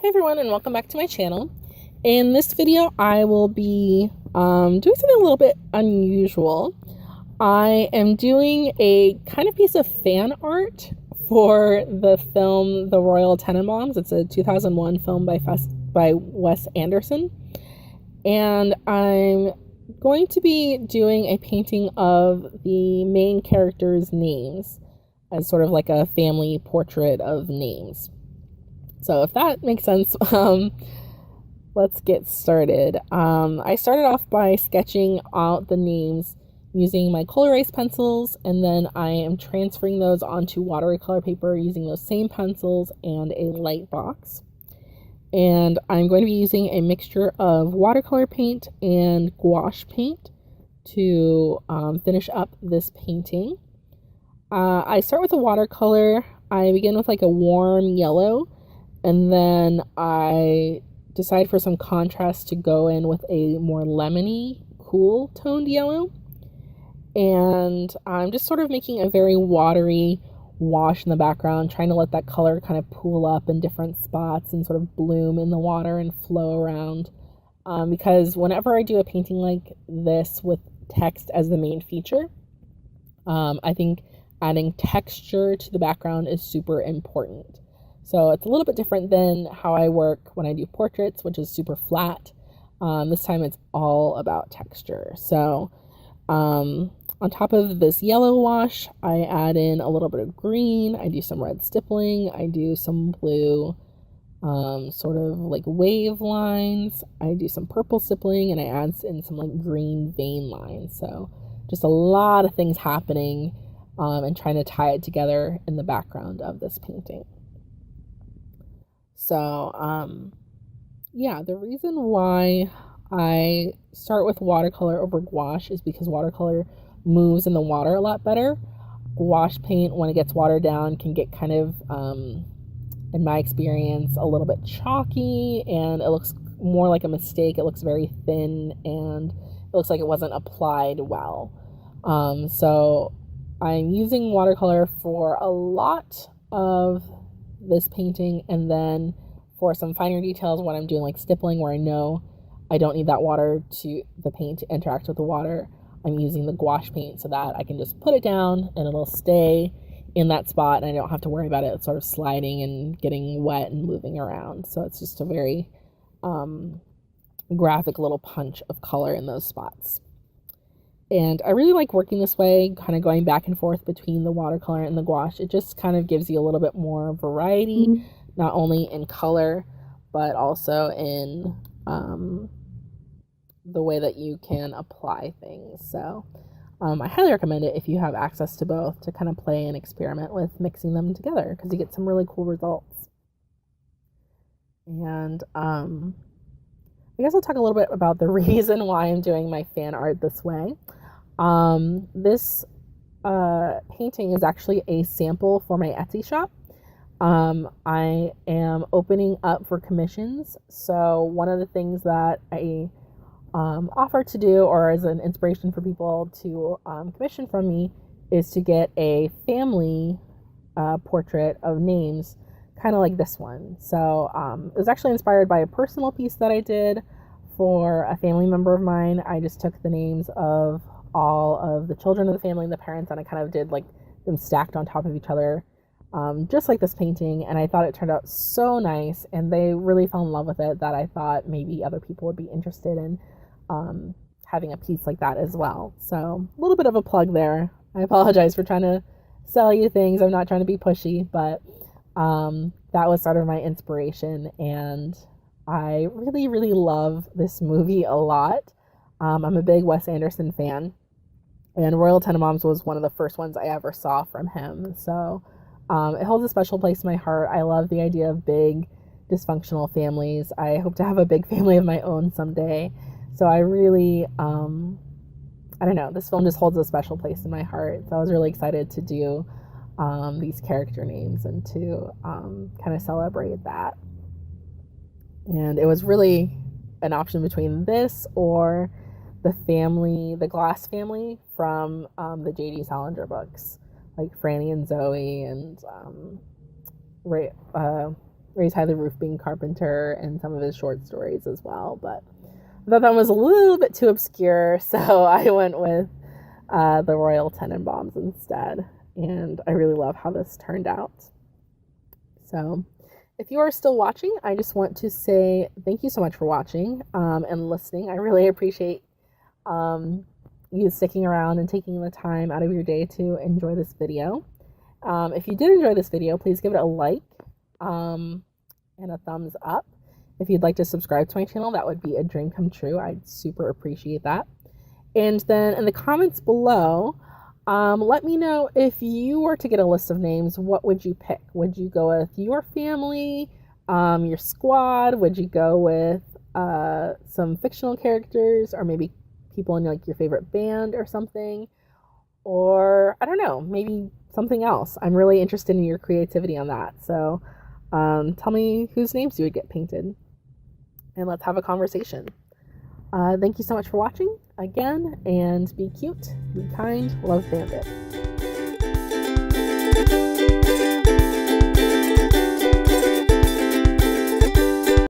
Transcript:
Hey everyone, and welcome back to my channel. In this video I will be doing something a little bit unusual. I am doing a kind of piece of fan art for the film The Royal Tenenbaums. It's a 2001 film by Wes Anderson, and I'm going to be doing a painting of the main characters' names as sort of like a family portrait of names. So if that makes sense, let's get started. I started off by sketching out the names using my color erase pencils, and then I am transferring those onto watercolor paper using those same pencils and a light box. And I'm going to be using a mixture of watercolor paint and gouache paint to finish up this painting. I start with a watercolor. I begin with like a warm yellow, and then I decide for some contrast to go in with a more lemony, cool toned yellow. And I'm just sort of making a very watery wash in the background, trying to let that color kind of pool up in different spots and sort of bloom in the water and flow around. Because whenever I do a painting like this with text as the main feature, I think adding texture to the background is super important. So it's a little bit different than how I work when I do portraits, which is super flat. This time it's all about texture. So on top of this yellow wash, I add in a little bit of green. I do some red stippling. I do some blue sort of like wave lines. I do some purple stippling, and I add in some like green vein lines. So just a lot of things happening and trying to tie it together in the background of this painting. So, yeah, the reason why I start with watercolor over gouache is because watercolor moves in the water a lot better. Gouache paint, when it gets watered down, can get kind of, in my experience, a little bit chalky, and it looks more like a mistake. It looks very thin, and it looks like it wasn't applied well. So I'm using watercolor for a lot of this painting, and then for some finer details when I'm doing like stippling, where I know I don't need that water to the paint to interact with the water, I'm using the gouache paint so that I can just put it down and it'll stay in that spot, and I don't have to worry about it sort of sliding and getting wet and moving around. So it's just a very graphic little punch of color in those spots. And I really like working this way, kind of going back and forth between the watercolor and the gouache. It just kind of gives you a little bit more variety, not only in color, but also in the way that you can apply things. So I highly recommend it if you have access to both, to kind of play and experiment with mixing them together, because you get some really cool results. And I guess I'll talk a little bit about the reason why I'm doing my fan art this way. This painting is actually a sample for my Etsy shop. I am opening up for commissions. So one of the things that I offer to do, or as an inspiration for people to commission from me, is to get a family portrait of names, kind of like this one. So it was actually inspired by a personal piece that I did for a family member of mine. I just took the names of all of the children of the family and the parents, and I kind of did like them stacked on top of each other, just like this painting. And I thought it turned out so nice, and they really fell in love with it, that I thought maybe other people would be interested in having a piece like that as well. So a little bit of a plug there. I apologize for trying to sell you things. I'm not trying to be pushy, but that was sort of my inspiration, and I really, really love this movie a lot. I'm a big Wes Anderson fan, and Royal Tenenbaums was one of the first ones I ever saw from him. So it holds a special place in my heart. I love the idea of big, dysfunctional families. I hope to have a big family of my own someday. So I really, I don't know, this film just holds a special place in my heart. So I was really excited to do these character names and to kind of celebrate that. And it was really an option between this or the Glass family from the J.D. Salinger books, like Franny and Zoe and Raise High the Roof Being Carpenter and some of his short stories as well. But I thought that was a little bit too obscure, so I went with the Royal Tenenbaums instead. And I really love how this turned out. So if you are still watching, I just want to say thank you so much for watching and listening. I really appreciate you sticking around and taking the time out of your day to enjoy this video. If you did enjoy this video, please give it a like and a thumbs up. If you'd like to subscribe to my channel, that would be a dream come true. I'd super appreciate that. And then in the comments below, let me know if you were to get a list of names, what would you pick? Would you go with your family, your squad? Would you go with some fictional characters, or maybe people in like your favorite band or something? Or I don't know, maybe something else. I'm really interested in your creativity on that. So tell me whose names you would get painted, and let's have a conversation. Thank you so much for watching again, and be cute, be kind, love Bandit.